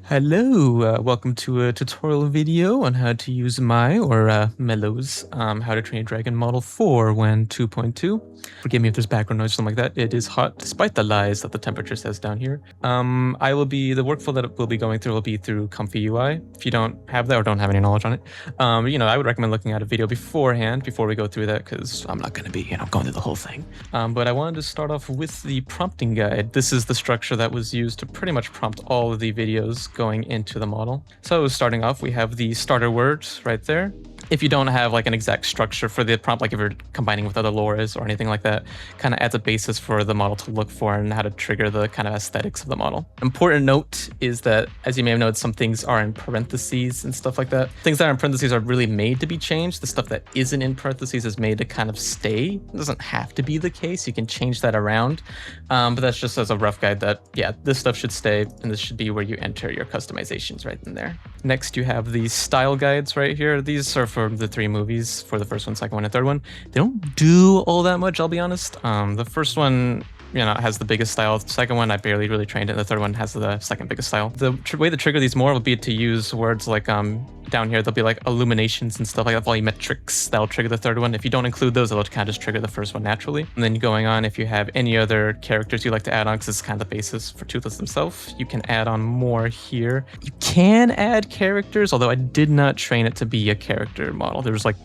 Hello, welcome to a tutorial video on how to use Mello's How to Train a Dragon Model 4 Wan 2.2. Forgive me if there's background noise or something like that. It is hot, despite the lies that the temperature says down here. The workflow that we'll be going through will be through Comfy UI. If you don't have that or don't have any knowledge on it, I would recommend looking at a video beforehand before we go through that, because I'm not going to be, going through the whole thing. But I wanted to start off with the prompting guide. This is the structure that was used to pretty much prompt all of the videos going into the model. So starting off, we have the starter words right there. If you don't have like an exact structure for the prompt, like if you're combining with other Loras or anything like that, kind of adds a basis for the model to look for and how to trigger the kind of aesthetics of the model. Important note is that, as you may have noted, some things are in parentheses and stuff like that. Things that are in parentheses are really made to be changed. The stuff that isn't in parentheses is made to kind of stay. It doesn't have to be the case. You can change that around. But that's just as a rough guide that, yeah, this stuff should stay, and this should be where you enter your customizations right in there. Next, you have the style guides right here. These are for the three movies, for the first one, second one, and third one. They don't do all that much, I'll be honest. The first one, has the biggest style. The second one, I barely really trained it. The third one has the second biggest style. The way to trigger these more will be to use words like, down here, there'll be like illuminations and stuff like that, volumetrics. That'll trigger the third one. If you don't include those, it'll kind of just trigger the first one naturally. And then going on, if you have any other characters you like to add on, because this is kind of the basis for Toothless himself, you can add on more here. You can add characters, although I did not train it to be a character model. There was like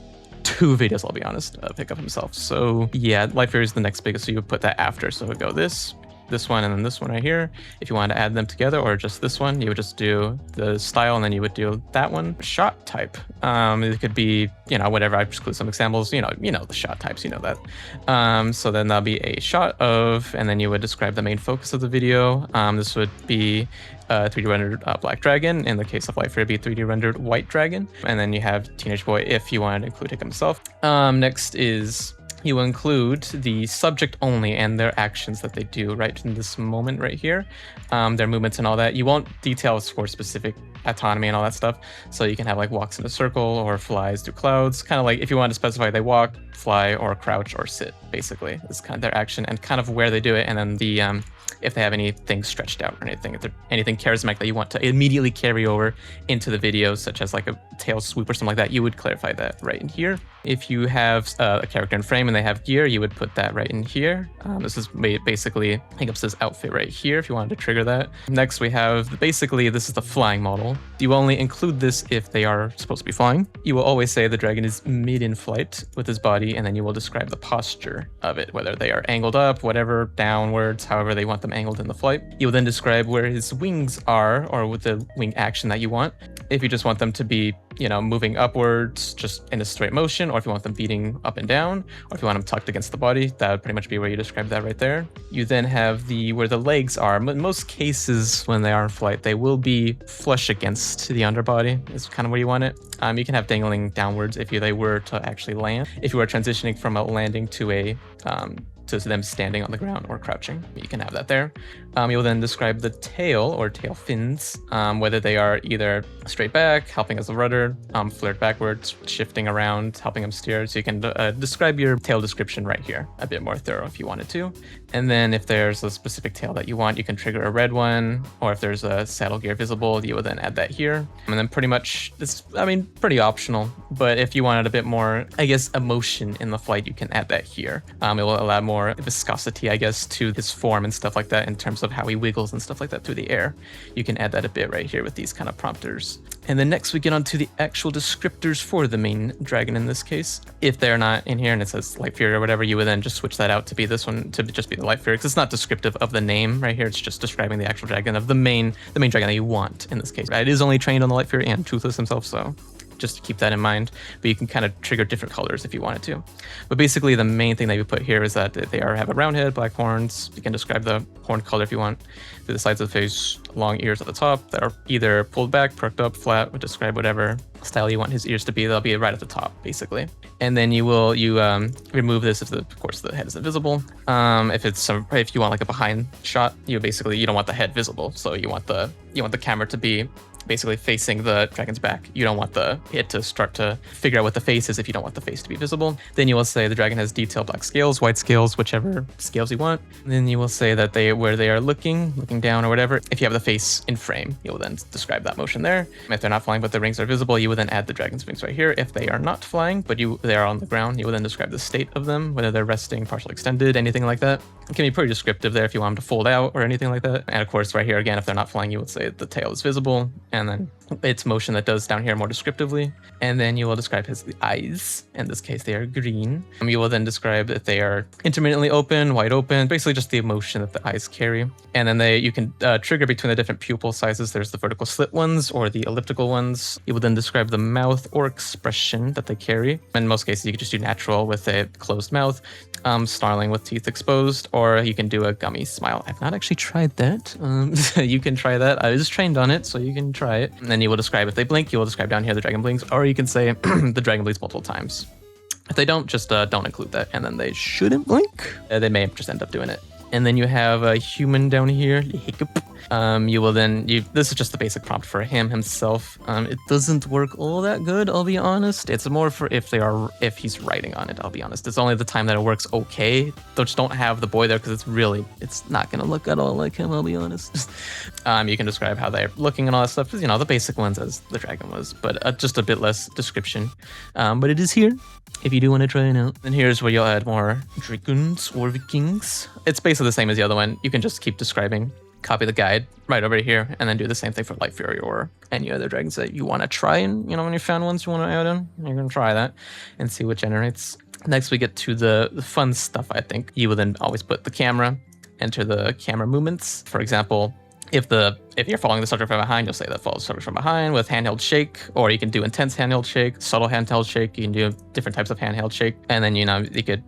2 videos, I'll be honest, pick up himself. So yeah, Life Fury is the next biggest, so you would put that after. So it would go this one, and then this one right here. If you wanted to add them together, or just this one, you would just do the style, and then you would do that one. Shot type. It could be, whatever. I've included some examples. The shot types, that. So then that'll be a shot of, and then you would describe the main focus of the video. This would be 3D rendered black dragon. In the case of Life Fury, it'd be 3D rendered white dragon. And then you have Teenage Boy if you wanted to include him himself. Next is, you will include the subject only and their actions that they do right in this moment right here, their movements and all that. You won't detail for specific autonomy and all that stuff. So you can have like walks in a circle or flies through clouds, kind of like if you want to specify they walk, fly, or crouch, or sit, basically. It's kind of their action and kind of where they do it. And then the if they have anything stretched out or anything, if they're anything charismatic that you want to immediately carry over into the video, such as like a tail swoop or something like that, you would clarify that right in here. If you have a character in frame and they have gear, you would put that right in here. This is basically Hiccups' outfit right here if you wanted to trigger that. Next, we have basically, this is the flying model. You only include this if they are supposed to be flying. You will always say the dragon is mid in flight with his body, and then you will describe the posture of it, whether they are angled up, whatever, downwards, however they want them angled in the flight. You will then describe where his wings are, or with the wing action that you want. If you just want them to be, moving upwards just in a straight motion, or if you want them beating up and down, or if you want them tucked against the body, that would pretty much be where you describe that right there. You then have where the legs are. In most cases, when they are in flight, they will be flush against the underbody, is kind of where you want it. You can have dangling downwards if they were to actually land. If you are transitioning from a landing to a to them standing on the ground or crouching, you can have that there. You'll then describe the tail or tail fins, whether they are either straight back, helping as a rudder, flared backwards, shifting around, helping them steer. So you can describe your tail description right here, a bit more thorough if you wanted to. And then if there's a specific tail that you want, you can trigger a red one, or if there's a saddle gear visible, you would then add that here. And then pretty much, pretty optional, but if you wanted a bit more, emotion in the flight, you can add that here. It will allow more viscosity, to his form and stuff like that in terms of how he wiggles and stuff like that through the air. You can add that a bit right here with these kind of prompters. And then next we get on to the actual descriptors for the main dragon in this case. If they're not in here and it says Life Fury or whatever, you would then just switch that out to be this one, to just be the Life Fury, because it's not descriptive of the name right here. It's just describing the actual dragon of the main dragon that you want in this case. It is only trained on the Life Fury and Toothless himself, so just to keep that in mind, but you can kind of trigger different colors if you wanted to. But basically the main thing that you put here is that they have a round head, black horns. You can describe the horn color if you want. Through the sides of the face, long ears at the top that are either pulled back, perked up, flat, or describe whatever style you want his ears to be. They'll be right at the top, basically. And then you remove this if of course the head isn't visible. If you want like a behind shot, you don't want the head visible, so you want the camera to be basically facing the dragon's back. You don't want it to start to figure out what the face is if you don't want the face to be visible. Then you will say the dragon has detailed black scales, white scales, whichever scales you want. Then you will say that where they are looking down or whatever. If you have the face in frame, you will then describe that motion there. If they're not flying but the rings are visible, you will then add the dragon's wings right here. If they are not flying but they are on the ground, you will then describe the state of them, whether they're resting, partially extended, anything like that. It can be pretty descriptive there if you want them to fold out or anything like that. And of course, right here again, if they're not flying, you would say the tail is visible, and then its motion that does down here more descriptively. And then you will describe his eyes. In this case, they are green. You will then describe that they are intermittently open, wide open, basically just the emotion that the eyes carry. And then you can trigger between the different pupil sizes. There's the vertical slit ones or the elliptical ones. You will then describe the mouth or expression that they carry. In most cases, you can just do natural with a closed mouth, snarling with teeth exposed, or you can do a gummy smile. I've not actually tried that. You can try that. I was trained on it, so you can try it. And then you will describe if they blink, you will describe down here the dragon blinks, or you can say the dragon blinks multiple times. If they don't, just don't include that, and then they shouldn't blink. They may just end up doing it. And then you have a human down here, hiccup. You will then, this is just the basic prompt for himself. It doesn't work all that good, I'll be honest. It's more for if he's writing on it, I'll be honest. It's only the time that it works okay. Just don't have the boy there because it's not gonna look at all like him, I'll be honest. You can describe how they're looking and all that stuff. You know, the basic ones as the dragon was, but just a bit less description. But it is here if you do want to try it out. And here's where you'll add more dragons or vikings. It's basically the same as the other one. You can just keep describing, copy the guide right over here, and then do the same thing for Light Fury or any other dragons that you want to try. And when you found ones you want to add in, you're going to try that and see what generates. Next, we get to the fun stuff, I think. You will then always put the camera, enter the camera movements. For example, if you're following the subject from behind, you'll say that follows the subject from behind with handheld shake, or you can do intense handheld shake, subtle handheld shake. You can do different types of handheld shake. And then,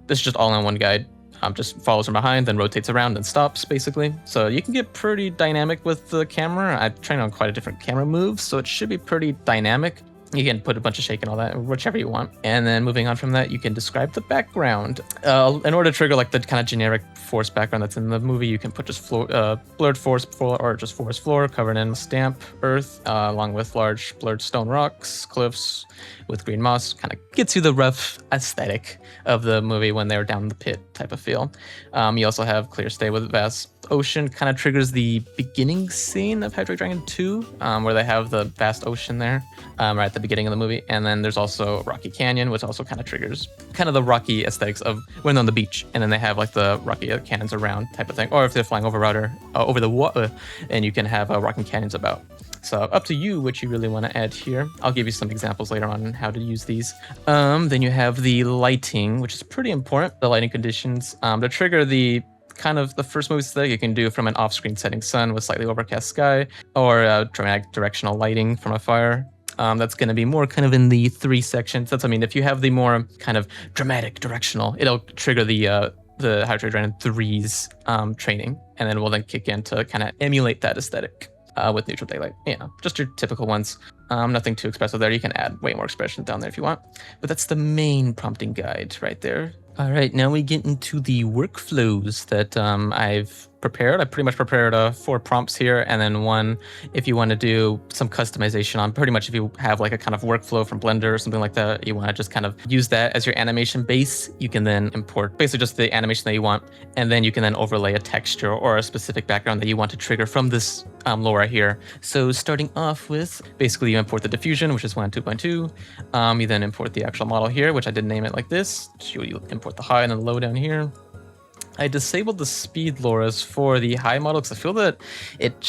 this is just all in one guide. Just follows from behind, then rotates around and stops, basically. So you can get pretty dynamic with the camera. I trained on quite a different camera moves, so it should be pretty dynamic. You can put a bunch of shake and all that, whichever you want. And then moving on from that, you can describe the background. In order to trigger like the kind of generic forest background that's in the movie, you can put just blurred forest floor or just forest floor covered in stamp earth, along with large blurred stone rocks, cliffs with green moss. Kind of gets you the rough aesthetic of the movie when they're down the pit type of feel. You also have clear stay with vast ocean, kind of triggers the beginning scene of Hydrate Dragon 2, where they have the vast ocean there, right at the beginning of the movie. And then there's also Rocky Canyon, which also kind of triggers kind of the rocky aesthetics of when they're on the beach, and then they have like the rocky canyons around type of thing. Or if they're flying over the water, and you can have rocking canyons about. So up to you what you really want to add here. I'll give you some examples later on how to use these. Then you have the lighting, which is pretty important. The lighting conditions to trigger the kind of the first movie aesthetic you can do from an off-screen setting sun with slightly overcast sky, or dramatic directional lighting from a fire. That's going to be more kind of in the 3 sections. If you have the more kind of dramatic directional, it'll trigger the Hydrate Dragon 3's training, and then we'll then kick in to kind of emulate that aesthetic. With neutral daylight, just your typical ones. Nothing too expressive there. You can add way more expression down there if you want, but that's the main prompting guide right there. All right, now we get into the workflows that I've prepared. I pretty much prepared 4 prompts here, and then one if you want to do some customization on pretty much if you have like a kind of workflow from Blender or something like that, you want to just kind of use that as your animation base. You can then import basically just the animation that you want, and then you can then overlay a texture or a specific background that you want to trigger from this Lora here. So starting off with, basically you import the diffusion, which is Wan 2.2. You then import the actual model here, which I did name it like this. So you import the high and then low down here. I disabled the speed Loras for the high model because I feel that it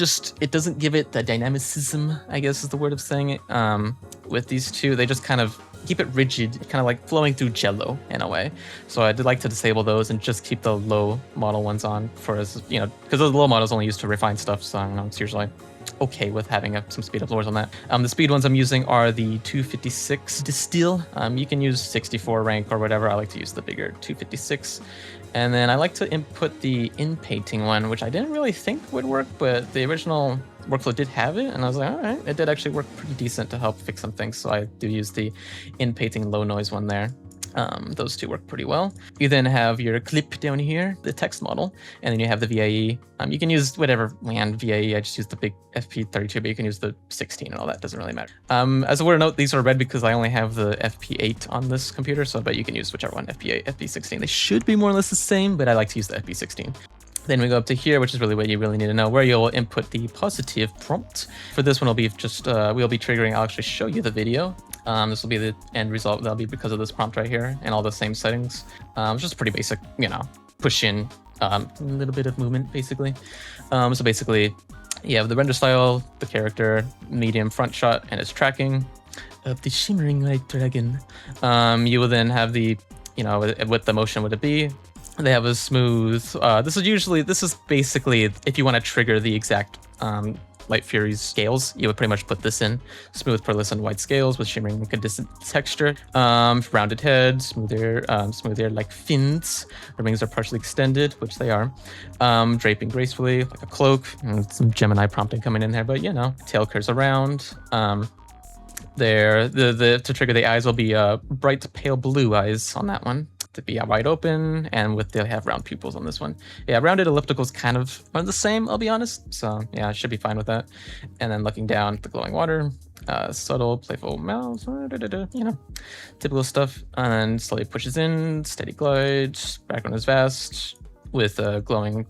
doesn't give it the dynamicism, I guess is the word of saying it. With these two, they just kind of keep it rigid, kind of like flowing through jello in a way. So I did like to disable those and just keep the low model ones on because the low model is only used to refine stuff. So it's usually okay with having some speed up lowers on that. The speed ones I'm using are the 256 distill. You can use 64 rank or whatever. I like to use the bigger 256. And then I like to input the in-painting one, which I didn't really think would work, but the original workflow did have it, and I was like, all right, it did actually work pretty decent to help fix some things. So I do use the in-painting low noise one there. Those two work pretty well. You then have your clip down here, the text model, and then you have the VIE. You can use whatever Wan VIE. I just used the big FP32, but you can use the 16 and all that. Doesn't really matter. As a word note, these are red because I only have the FP8 on this computer, so but you can use whichever one, FP8, FP16. They should be more or less the same, but I like to use the FP16. Then we go up to here, which is really what you really need to know, where you'll input the positive prompt. For this one, will be just we'll be triggering. I'll actually show you the video. This will be the end result. That'll be because of this prompt right here and all the same settings. Just pretty basic, you know, push in a little bit of movement, basically. So basically, you have the render style, the character, medium front shot, and its tracking of the shimmering light dragon. You will then have the, you know, with the motion would it be. They have a smooth. This is basically if you want to trigger the exact Light Fury's scales, you would pretty much put this in. Smooth pearlescent white scales with shimmering incandescent texture. Rounded head, smoother like fins. The wings are partially extended, which they are. Draping gracefully like a cloak. And some Gemini prompting coming in there, but you know, tail curves around. To trigger the eyes will be bright pale blue eyes on that one. To be wide open, and they'll have round pupils on this one. Yeah, rounded ellipticals kind of are the same, I'll be honest. So yeah, I should be fine with that. And then looking down at the glowing water, subtle, playful mouth, you know, typical stuff. And slowly pushes in, steady glide, background is vast, with a glowing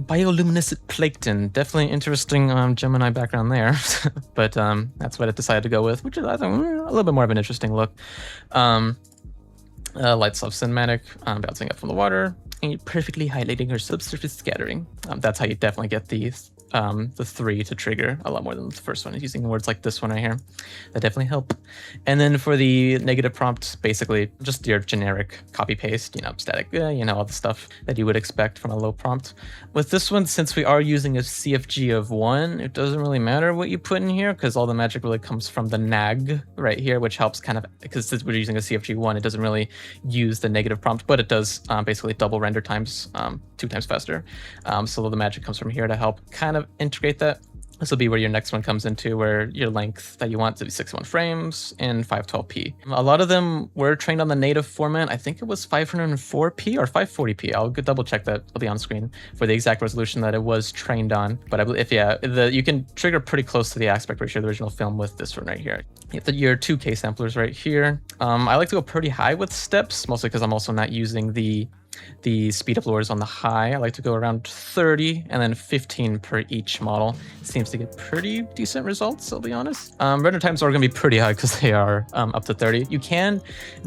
bioluminescent plankton. Definitely interesting Gemini background there. But that's what I decided to go with, which is I think a little bit more of an interesting look. Light soft cinematic, bouncing up from the water, and perfectly highlighting her subsurface scattering. That's how you definitely get the 3 to trigger a lot more than the first one. Using words like this one right here, that definitely help. And then for the negative prompt, basically just your generic copy paste, you know, static, you know, all the stuff that you would expect from a low prompt. With this one, since we are using a CFG of 1, it doesn't really matter what you put in here because all the magic really comes from the nag right here, which helps kind of, because since we're using a CFG 1, it doesn't really use the negative prompt, but it does basically double render times, 2 times faster. So the magic comes from here to help kind of integrate that. This will be where your next one comes into, where your length that you want to be 61 frames and 512p. A lot of them were trained on the native format. I think it was 504p or 540p. I'll double check that. It'll be on screen for the exact resolution that it was trained on. But I believe, you can trigger pretty close to the aspect ratio of the original film with this one right here. You have your 2K samplers right here. I like to go pretty high with steps, mostly because I'm also not using the speed up Loras on the high. I like to go around 30 and then 15 per each model. It seems to get pretty decent results, I'll be honest. Render times are going to be pretty high because they are up to 30. You can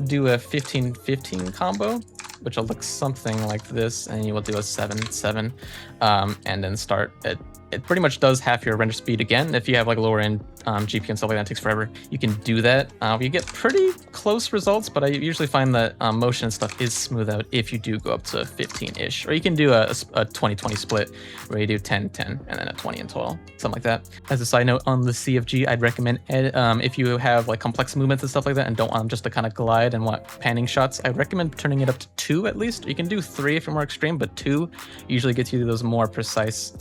do a 15-15 combo, which will look something like this, and you will do a 7-7, and then start at. It pretty much does half your render speed again. If you have like lower end GPU and stuff like that, it takes forever. You can do that. You get pretty close results, but I usually find that motion and stuff is smooth out if you do go up to 15-ish. Or you can do a 20-20 split where you do 10-10 and then a 20 in total, something like that. As a side note on the CFG, I'd recommend if you have like complex movements and stuff like that and don't want just to kind of glide and want panning shots, I'd recommend turning it up to 2 at least. You can do 3 if you're more extreme, but 2 usually gets you those more precise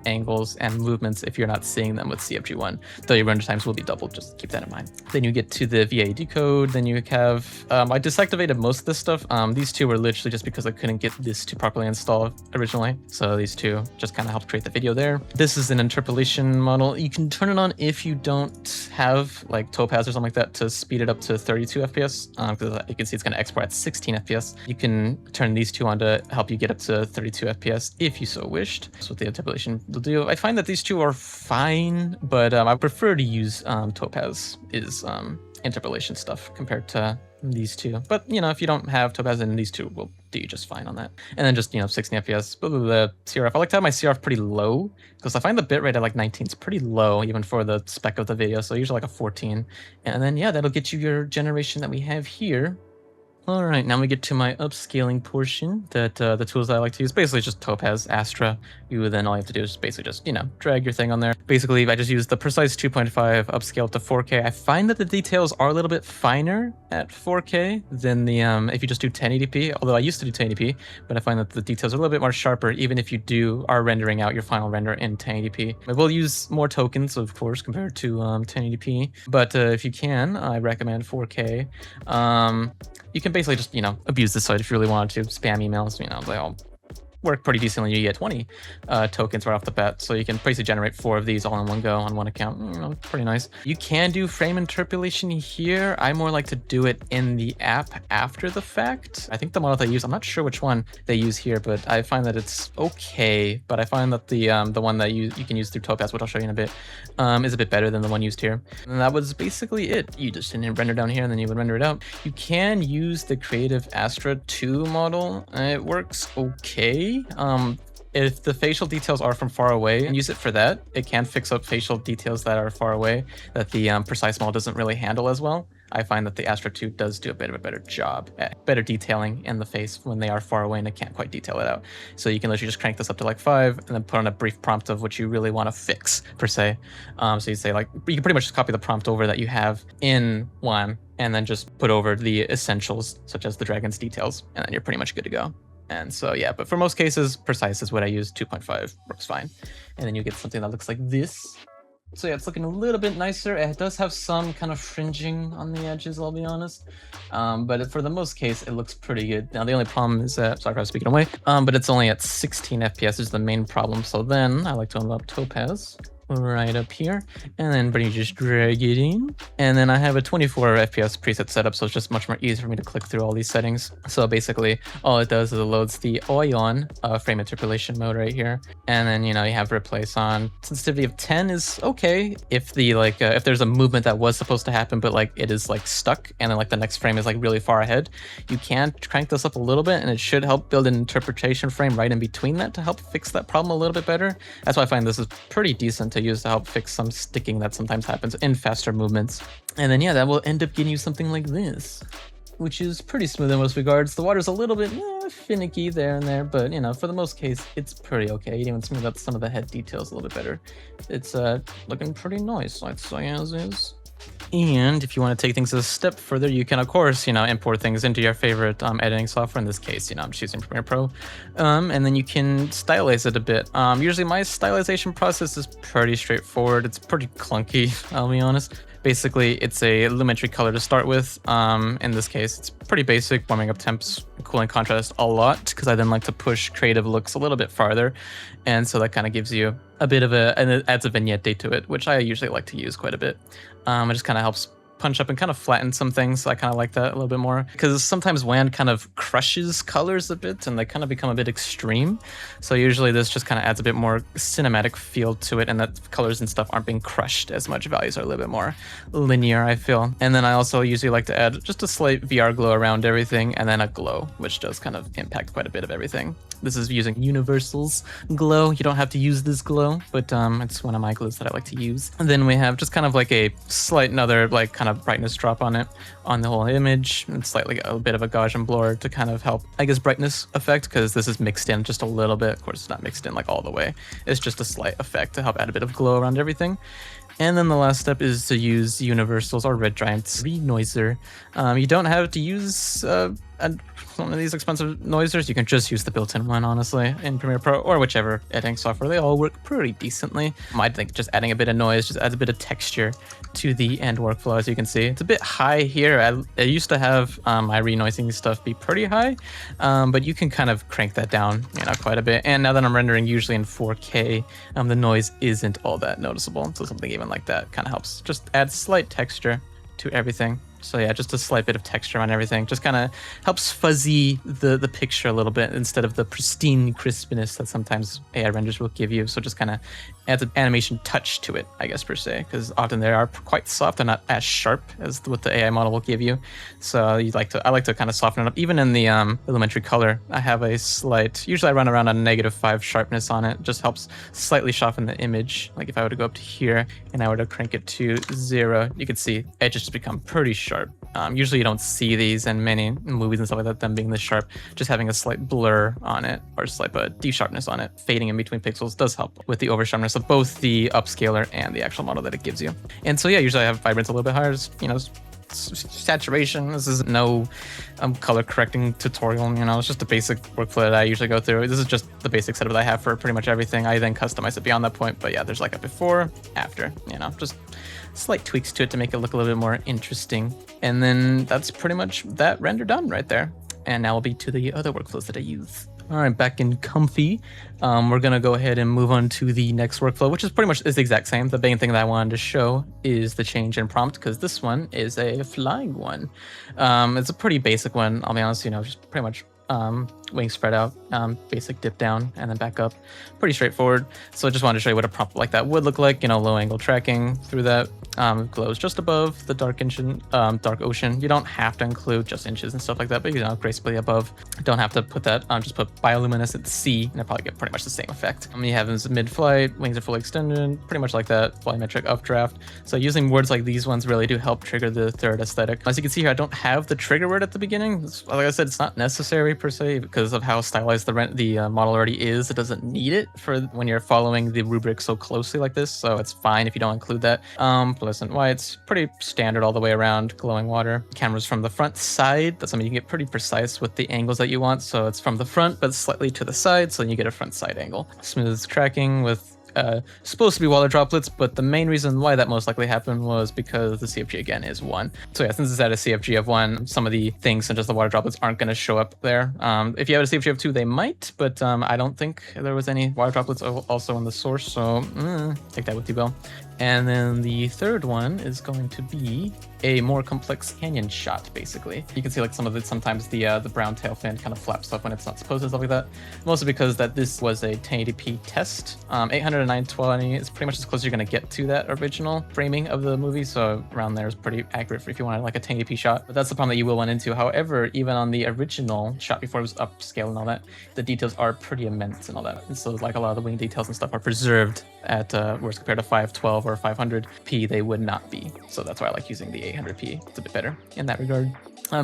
angles and movements if you're not seeing them with CFG1, though your render times will be doubled. Just keep that in mind. Then you get to the VA decode. Then you have I deactivated most of this stuff. These 2 were literally just because I couldn't get this to properly install originally, so these 2 just kind of helped create the video there. This is an interpolation model. You can turn it on if you don't have like topaz or something like that to speed it up to 32 FPS, because you can see it's going to export at 16 FPS. You can turn these 2 on to help you get up to 32 FPS if you so wished. That's what the interpolation will do. I find that these 2 are fine, but I prefer to use topaz is interpolation stuff compared to these 2. But you know, if you don't have topaz, then these 2 will do just fine on that. And then just, you know, 60 FPS. The CRF, I like to have my CRF pretty low because I find the bitrate at like 19 is pretty low even for the spec of the video, so usually like a 14. And then yeah, that'll get you your generation that we have here. All right, now we get to my upscaling portion that the tools that I like to use. Basically just Topaz, Astra. Then all you have to do is basically just, you know, drag your thing on there. Basically, I just use the precise 2.5 upscale to 4K. I find that the details are a little bit finer at 4K than the if you just do 1080p, although I used to do 1080p, but I find that the details are a little bit more sharper even if you are rendering out your final render in 1080p. I will use more tokens, of course, compared to 1080p, but if you can, I recommend 4K. You can basically just, abuse the site if you really wanted to. Spam emails, they all work pretty decently. You get 20 tokens right off the bat, so you can basically generate 4 of these all in one go on one account. Pretty nice. You can do frame interpolation here. I more like to do it in the app after the fact. I think the model they use, I'm not sure which one they use here, but I find that it's okay. But I find that the one that you can use through Topaz, which I'll show you in a bit, is a bit better than the one used here. And that was basically it. You just didn't render down here, and then you would render it out. You can use the Creative Astra 2 model. It works okay. If the facial details are from far away, and use it for that, it can fix up facial details that are far away that the precise model doesn't really handle as well. I find that the Astra 2 does do a bit of a better job at better detailing in the face when they are far away and it can't quite detail it out. So you can literally just crank this up to like 5 and then put on a brief prompt of what you really want to fix, per se. So you say, like, you can pretty much just copy the prompt over that you have in Wan and then just put over the essentials, such as the dragon's details, and then you're pretty much good to go. And so, yeah, but for most cases, precise is what I use. 2.5 works fine. And then you get something that looks like this. So yeah, it's looking a little bit nicer. It does have some kind of fringing on the edges, I'll be honest. But for the most case, it looks pretty good. Now, the only problem is that, sorry if I was speaking away, but it's only at 16 FPS is the main problem. So then I like to unlock Topaz right up here, and then just drag it in. And then I have a 24 FPS preset setup, so it's just much more easy for me to click through all these settings. So basically, all it does is it loads the OION frame interpolation mode right here, and then you have replace on. Sensitivity of 10 is okay if the if there's a movement that was supposed to happen, but it is stuck, and then the next frame is really far ahead. You can crank this up a little bit, and it should help build an interpretation frame right in between that to help fix that problem a little bit better. That's why I find this is pretty decent to use to help fix some sticking that sometimes happens in faster movements. And then yeah, that will end up getting you something like this, which is pretty smooth in most regards. The water's a little bit finicky there and there, but for the most case, it's pretty okay. You even smooth out some of the head details a little bit better. It's looking pretty nice, I'd say, as is. And if you want to take things a step further, you can, of course, import things into your favorite editing software. In this case, I'm just using Premiere Pro. And then you can stylize it a bit. Usually my stylization process is pretty straightforward. It's pretty clunky, I'll be honest. Basically, it's a elementary color to start with. In this case, it's pretty basic, warming up temps, cooling contrast a lot, because I then like to push creative looks a little bit farther. And so that kind of gives you a bit of and it adds a vignette date to it, which I usually like to use quite a bit. It just kind of helps punch up and kind of flatten some things. So I kind of like that a little bit more, because sometimes Wan kind of crushes colors a bit and they kind of become a bit extreme. So usually this just kind of adds a bit more cinematic feel to it, and that colors and stuff aren't being crushed as much. Values are a little bit more linear, I feel. And then I also usually like to add just a slight VR glow around everything, and then a glow, which does kind of impact quite a bit of everything. This is using Universal's glow. You don't have to use this glow, but it's one of my glows that I like to use. And then we have just kind of a slight another kind of brightness drop on it, on the whole image, and slightly a bit of a Gaussian blur to kind of help, I guess, brightness effect, because this is mixed in just a little bit. Of course, it's not mixed in all the way. It's just a slight effect to help add a bit of glow around everything. And then the last step is to use Universal's or Red Giant's Renoiser. You don't have to use one of these expensive noisers. You can just use the built-in one, honestly, in Premiere Pro or whichever editing software. They all work pretty decently. I think just adding a bit of noise just adds a bit of texture to the end workflow. As you can see, it's a bit high here. I used to have my renoising stuff be pretty high, but you can kind of crank that down, quite a bit. And now that I'm rendering usually in 4K, the noise isn't all that noticeable. So something even like that kind of helps. Just add slight texture to everything. So yeah, just a slight bit of texture on everything. Just kind of helps fuzzy the picture a little bit instead of the pristine crispness that sometimes AI renders will give you. So just kind of adds an animation touch to it, I guess, per se, because often they are quite soft and not as sharp as what the AI model will give you. So I like to kind of soften it up. Even in the elementary color, I have a slight, usually I run around a -5 sharpness on it. Just helps slightly soften the image. Like if I were to go up to here and I were to crank it to 0, you could see edges just become pretty sharp. Usually you don't see these in many movies and stuff like that, them being this sharp. Just having a slight blur on it or slight de-sharpness on it, fading in between pixels, does help with the over-sharpness of both the upscaler and the actual model that it gives you. And so yeah, usually I have vibrance a little bit higher, saturation. This is no color correcting tutorial, it's just a basic workflow that I usually go through. This is just the basic setup that I have for pretty much everything. I then customize it beyond that point, but yeah, there's a before, after, just slight tweaks to it to make it look a little bit more interesting. And then that's pretty much that render done right there. And now we'll be to the other workflows that I use. All right, back in Comfy, we're gonna go ahead and move on to the next workflow, which is pretty much the exact same. The main thing that I wanted to show is the change in prompt, because this one is a flying one. It's a pretty basic one, I'll be honest, just pretty much wings spread out, basic dip down and then back up. Pretty straightforward. So I just wanted to show you what a prompt like that would look like, low angle tracking through that. Glows just above the dark ocean. You don't have to include just inches and stuff like that, but gracefully above. Don't have to put that, just put bioluminescent C and it'll probably get pretty much the same effect. You have this mid-flight, wings are fully extended, pretty much like that, volumetric updraft. So using words like these ones really do help trigger the third aesthetic. As you can see here, I don't have the trigger word at the beginning. Like I said, it's not necessary per se because of how stylized the model already is. It doesn't need it for when you're following the rubric so closely like this, so it's fine if you don't include that. Fluorescent whites, pretty standard all the way around. Glowing water. Cameras from the front side. That's something you can get pretty precise with the angles that you want. So it's from the front, but slightly to the side, so you get a front side angle. Smooth tracking with supposed to be water droplets, but the main reason why that most likely happened was because the CFG again is 1. So yeah, since it's at a CFG of 1, some of the things such as the water droplets aren't going to show up there. If you have a CFG of 2, they might, but I don't think there was any water droplets also in the source, so take that with you, Bill. And then the third one is going to be a more complex canyon shot, basically. You can see like some of it, sometimes the brown tail fin kind of flaps up when it's not supposed to, stuff like that. Mostly because that this was a 1080p test. 800 to 920 is pretty much as close as you're going to get to that original framing of the movie, so around there is pretty accurate for if you wanted like a 1080p shot. But that's the problem that you will run into. However, even on the original shot before it was upscaled and all that, the details are pretty immense and all that. And so like a lot of the wing details and stuff are preserved at whereas compared to 512 or 500p they would not be. So that's why I like using the 800p. It's a bit better in that regard.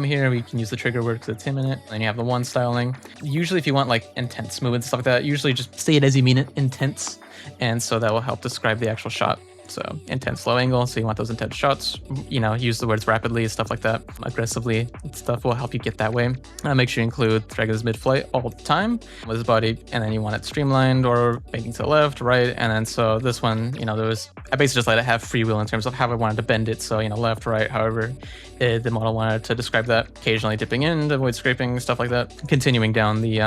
Here we can use the trigger word because it's him in it. Then you have the one styling. Usually if you want like intense movements and stuff like that, usually just say it as you mean it, intense. And so that will help describe the actual shot. So intense low angle, so you want those intense shots, use the words rapidly, stuff like that, aggressively, stuff will help you get that way. Make sure you include Dragon's mid-flight all the time with his body, and then you want it streamlined or making to the left, right, and then so this one, I basically just let it have free will in terms of how I wanted to bend it, so left, right, however the model wanted to describe that, occasionally dipping in to avoid scraping, stuff like that. Continuing down the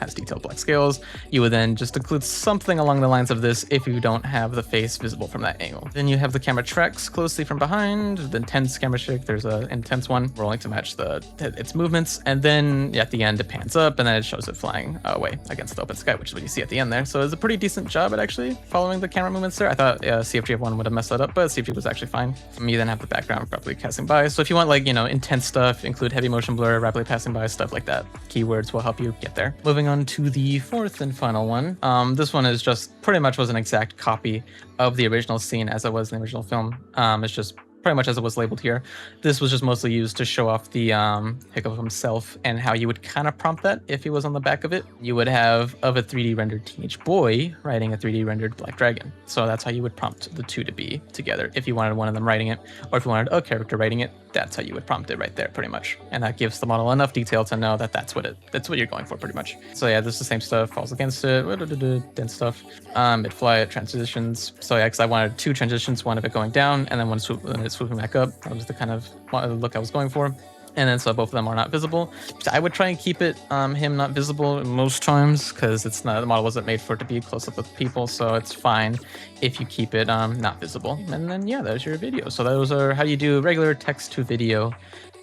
has detailed black scales, you would then just include something along the lines of this if you don't have the face visible from that angle. Then you have the camera tracks closely from behind, the intense camera shake, there's an intense one rolling to match its movements, and then at the end it pans up and then it shows it flying away against the open sky, which is what you see at the end there. So it's a pretty decent job at actually following the camera movements there. I thought CFG of 1 would have messed that up, but CFG was actually fine. You then have the background rapidly passing by. So if you want like, intense stuff, include heavy motion blur, rapidly passing by, stuff like that. Keywords will help you get there. Moving on to the fourth and final one. This one is just pretty much was an exact copy of the original scene as it was in the original film. It's just pretty much as it was labeled here. This was just mostly used to show off the Hiccup himself and how you would kind of prompt that if he was on the back of it. You would have of a 3D rendered teenage boy riding a 3D rendered black dragon. So that's how you would prompt the two to be together. If you wanted one of them writing it, or if you wanted a character writing it, that's how you would prompt it right there pretty much. And that gives the model enough detail to know that that's what you're going for pretty much. So yeah, this is the same stuff, falls against it, dense stuff, mid-flight, transitions. So yeah, because I wanted 2 transitions, one of it going down and then one swooping back up. That was the kind of look I was going for. And then so both of them are not visible. I would try and keep it him not visible most times because it's not, the model wasn't made for it to be close up with people, so it's fine if you keep it not visible. And then yeah, there's your video. So those are how you do regular text to video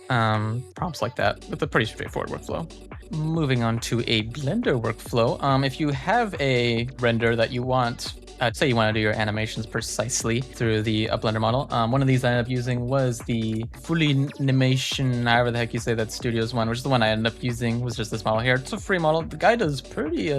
prompts like that with a pretty straightforward workflow. Moving on to a Blender workflow. If you have a render that you want, say you want to do your animations precisely through the Blender model. One of these I ended up using was the Fully Animation, however the heck you say that Studios one, which is the one I ended up using, was just this model here. It's a free model. The guy does pretty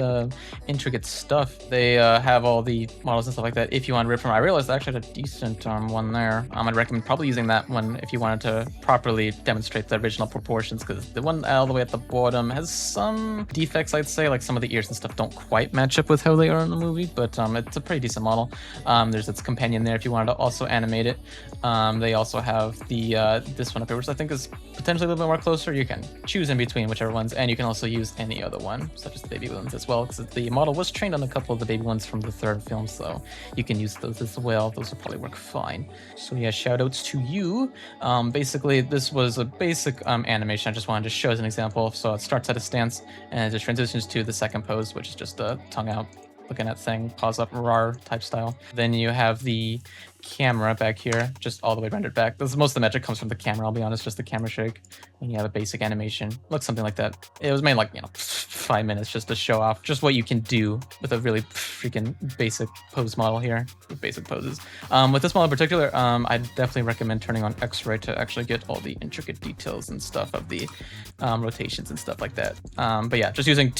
intricate stuff. They have all the models and stuff like that if you want to rip from. I realized I actually had a decent one there. I'd recommend probably using that one if you wanted to properly demonstrate the original proportions, because the one all the way at the bottom has some defects, I'd say, like some of the ears and stuff don't quite match up with how they are in the movie, but it's a pretty decent model. There's its companion there if you wanted to also animate it. They also have the this one up here, which I think is potentially a little bit more closer. You can choose in between whichever ones, and you can also use any other one, such as the baby ones as well, because the model was trained on a couple of the baby ones from the third film, so you can use those as well. Those will probably work fine. So yeah, shout outs to you. Basically, this was a basic animation I just wanted to show as an example. So it starts at a stance and it just transitions to the second pose, which is just a tongue out looking at thing, pause up, rar type style. Then you have the camera back here, just all the way rendered back. Most of the magic comes from the camera, I'll be honest, just the camera shake. And you have a basic animation. Looks something like that. It was made like, 5 minutes just to show off just what you can do with a really freaking basic pose model here, with basic poses. With this model in particular, I definitely recommend turning on X-ray to actually get all the intricate details and stuff of the rotations and stuff like that. But yeah, just using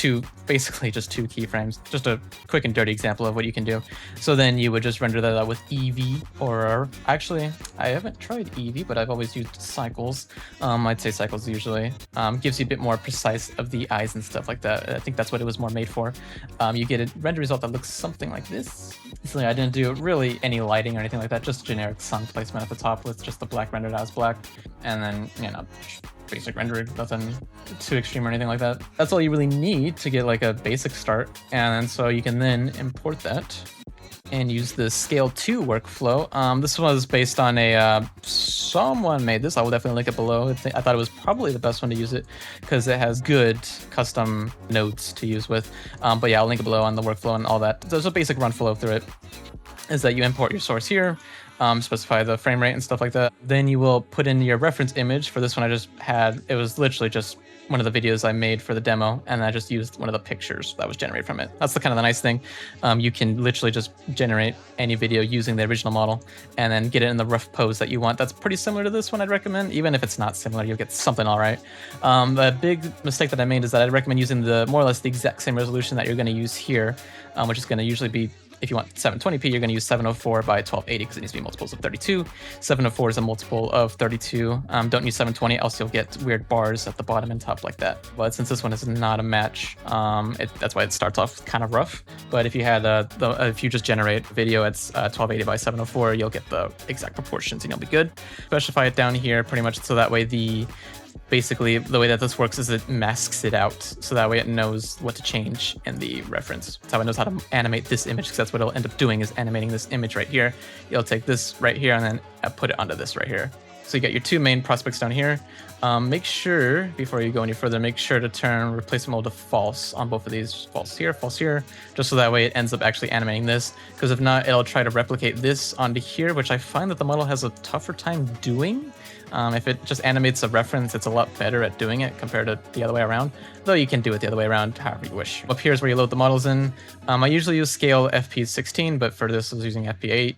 basically just two keyframes, just a quick and dirty example of what you can do. So then you would just render that out with EV, or actually, I haven't tried EV, but I've always used cycles. I'd say cycles usually gives you a bit more precise of the eyes and stuff like that. I think that's what it was more made for. You get a render result that looks something like this. So I didn't do really any lighting or anything like that, just generic sun placement at the top with just the black rendered as black, and then basic rendering, nothing too extreme or anything like that. That's all you really need to get like a basic start, and so you can then import that and use the Scail-2 workflow. This was based on someone made this. I will definitely link it below. I thought it was probably the best one to use it because it has good custom nodes to use with. But yeah, I'll link it below on the workflow and all that. There's a basic run flow through it. Is that you import your source here, specify the frame rate and stuff like that. Then you will put in your reference image. For this one, I just had, it was literally just one of the videos I made for the demo, and I just used one of the pictures that was generated from it. That's the kind of the nice thing. You can literally just generate any video using the original model and then get it in the rough pose that you want. That's pretty similar to this one, I'd recommend. Even if it's not similar, you'll get something all right. The big mistake that I made is that I'd recommend using the more or less the exact same resolution that you're going to use here, which is going to usually be, if you want 720p, you're going to use 704 by 1280 because it needs to be multiples of 32. 704 is a multiple of 32. Don't use 720, else you'll get weird bars at the bottom and top like that. But since this one is not a match, that's why it starts off kind of rough. But if you had if you just generate video at 1280 by 704, you'll get the exact proportions and you'll be good. Specify it down here pretty much so that way basically, the way that this works is it masks it out, so that way it knows what to change in the reference. That's how it knows how to animate this image, because that's what it'll end up doing, is animating this image right here. You'll take this right here and then put it onto this right here. So you got your two main prospects down here. Make sure, before you go any further, make sure to turn replacement mode to false on both of these. False here, just so that way it ends up actually animating this, because if not, it'll try to replicate this onto here, which I find that the model has a tougher time doing. If it just animates a reference, it's a lot better at doing it compared to the other way around, though you can do it the other way around however you wish. Up here is where you load the models in. I usually use scale FP16, but for this I was using FP8.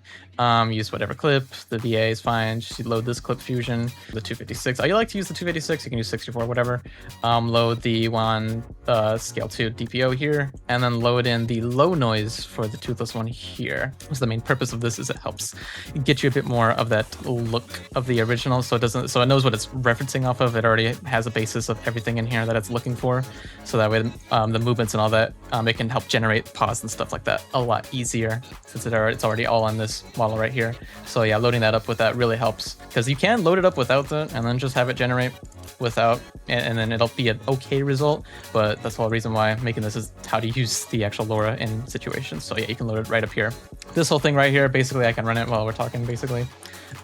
Use whatever clip, the VA is fine, just load this clip fusion, the 256. I like to use the 256, you can use 64, whatever. Load the Wan Scale-2 DPO here, and then load in the low noise for the toothless one here. So the main purpose of this is it helps get you a bit more of that look of the original, so it knows what it's referencing off of. It already has a basis of everything in here that it's looking for, so that way the movements and all that, it can help generate pause and stuff like that a lot easier, since it's already all on this model right here. So yeah, loading that up with that really helps, because you can load it up without that and then just have it generate without, and then it'll be an okay result. But that's the whole reason why I'm making this, is how to use the actual Lora in situations. So yeah, you can load it right up here. This whole thing right here, basically I can run it while we're talking. Basically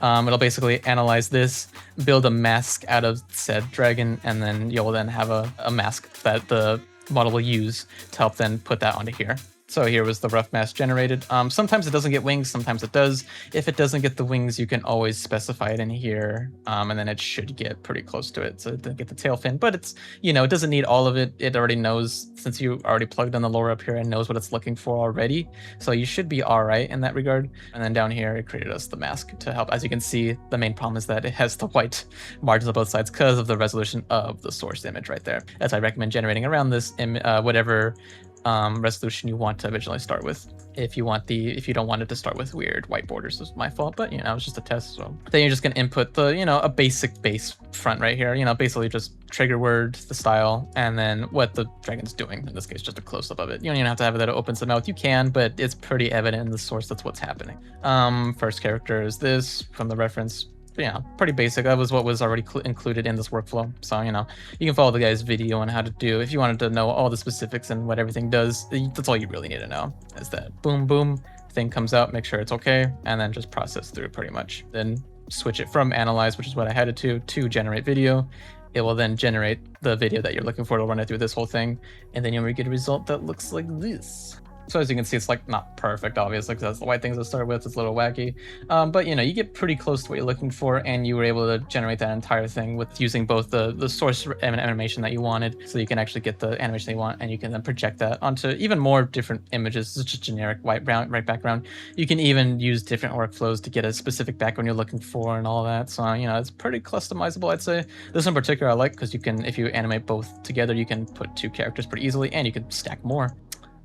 it'll basically analyze this, build a mask out of said dragon, and then you'll then have a mask that the model will use to help then put that onto here. So here was the rough mask generated. Sometimes it doesn't get wings, sometimes it does. If it doesn't get the wings, you can always specify it in here, and then it should get pretty close to it. So it doesn't get the tail fin, but it's, it doesn't need all of it. It already knows, since you already plugged in the Lora up here, and knows what it's looking for already. So you should be all right in that regard. And then down here, it created us the mask to help. As you can see, the main problem is that it has the white margins on both sides because of the resolution of the source image right there. As I recommend generating around this, whatever resolution you want to originally start with. If you don't want it to start with weird white borders, it's my fault, but it's just a test. So then you're just gonna input the, a basic base front right here, basically just trigger word, the style, and then what the dragon's doing. In this case, just a close up of it. You don't even have to have it that it opens the mouth. You can, but it's pretty evident in the source that's what's happening. First character is this from the reference. Yeah, pretty basic. That was what was already included in this workflow. So, you can follow the guy's video on how to do. If you wanted to know all the specifics and what everything does, that's all you really need to know. Is that boom, boom, thing comes out, make sure it's okay, and then just process through pretty much. Then switch it from analyze, which is what I had it to generate video. It will then generate the video that you're looking for. It'll run it through this whole thing, and then you'll get a result that looks like this. So as you can see, it's like not perfect, obviously, because that's the white things to start with. It's a little wacky, but you get pretty close to what you're looking for, and you were able to generate that entire thing with using both the source animation that you wanted, so you can actually get the animation you want, and you can then project that onto even more different images. It's just generic white background. You can even use different workflows to get a specific background you're looking for and all that. So it's pretty customizable, I'd say. This in particular I like because you can, if you animate both together, you can put two characters pretty easily, and you can stack more.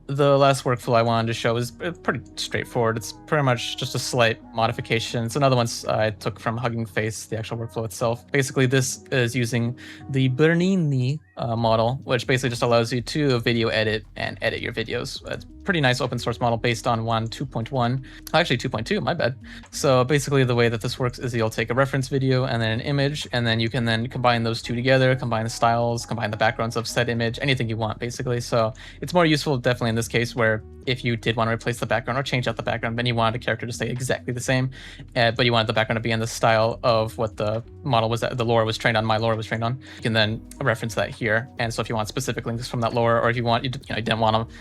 The last workflow I wanted to show is pretty straightforward. It's pretty much just a slight modification. It's another one I took from Hugging Face, the actual workflow itself. Basically, this is using the Bernini model, which basically just allows you to video edit and edit your videos. It's a pretty nice open source model based on Wan 2.1, actually 2.2, my bad. So basically the way that this works is you'll take a reference video and then an image, and then you can then combine those two together, combine the styles, combine the backgrounds of said image, anything you want basically. So it's more useful definitely in this case where if you did want to replace the background or change out the background, then you wanted a character to stay exactly the same, but you wanted the background to be in the style of what the model was, that the Lora was trained on, my Lora was trained on. You can then reference that here. And so if you want specific links from that Lora, or if you want, you didn't want to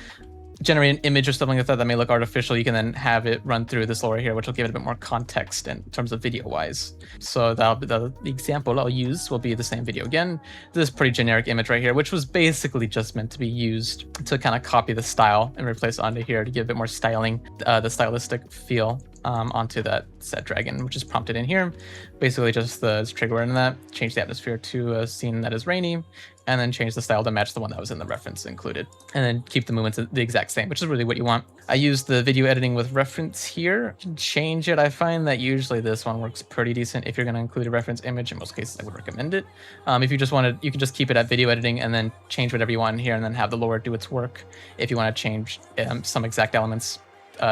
generate an image or something like that may look artificial, you can then have it run through this Lora here, which will give it a bit more context in terms of video wise. So that'll be the example I'll use will be the same video again. This pretty generic image right here, which was basically just meant to be used to kind of copy the style and replace onto here to give a bit more styling, the stylistic feel onto that set dragon, which is prompted in here. Basically just the trigger word in that, change the atmosphere to a scene that is rainy, and then change the style to match the one that was in the reference included, and then keep the movements the exact same, which is really what you want. I use the video editing with reference here. You can change it. I find that usually this one works pretty decent if you're going to include a reference image. In most cases, I would recommend it. If you just wanted, you can just keep it at video editing and then change whatever you want in here, and then have the Lora do its work. If you want to change some exact elements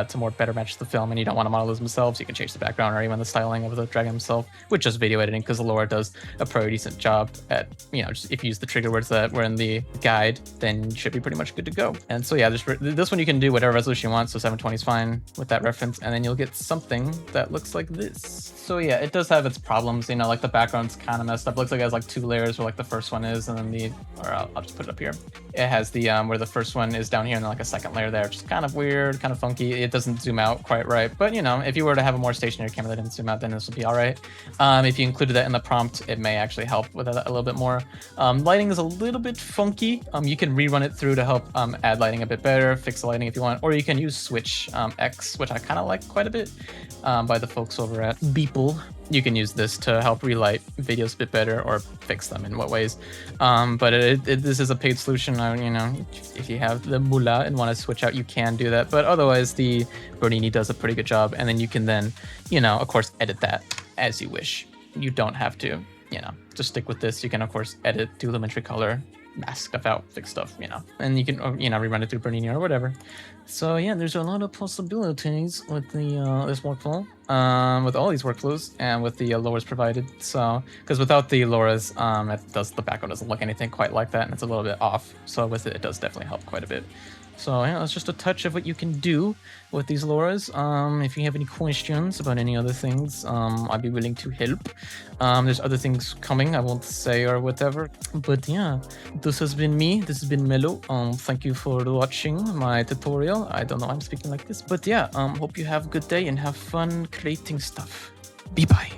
to better match the film, and you don't want to model those themselves, you can change the background or even the styling of the dragon himself with just video editing, because the Lora does a pretty decent job at, just if you use the trigger words that were in the guide, then you should be pretty much good to go. And so yeah, this one you can do whatever resolution you want, so 720 is fine with that reference, and then you'll get something that looks like this. So yeah, it does have its problems, like the background's kind of messed up. It looks like it has like two layers where like the first one is, and then I'll just put it up here. It has the where the first one is down here, and then like a second layer there, which is kind of weird, kind of funky. It doesn't zoom out quite right, but if you were to have a more stationary camera that didn't zoom out, then this would be all right. If you included that in the prompt, it may actually help with that a little bit more. Lighting is a little bit funky. You can rerun it through to help add lighting a bit better, fix the lighting if you want, or you can use Switch X, which I kind of like quite a bit, by the folks over at Beeple. You can use this to help relight videos a bit better or fix them in what ways. But this is a paid solution. If you have the moolah and want to switch out, you can do that. But otherwise, the Bernini does a pretty good job. And then you can then, of course, edit that as you wish. You don't have to, just stick with this. You can, of course, edit, do elementary color, mask stuff out, fix stuff, and you can, rerun it through Bernini or whatever. So yeah, there's a lot of possibilities with the this workflow, with all these workflows, and with the Loras provided. So, because without the Loras, the background doesn't look anything quite like that, and it's a little bit off. So with it, it does definitely help quite a bit. So yeah, that's just a touch of what you can do with these Loras. If you have any questions about any other things, I'd be willing to help. There's other things coming, I won't say or whatever. But yeah, this has been me. This has been Mello. Thank you for watching my tutorial. I don't know why I'm speaking like this, but yeah, hope you have a good day and have fun creating stuff. Bye-bye.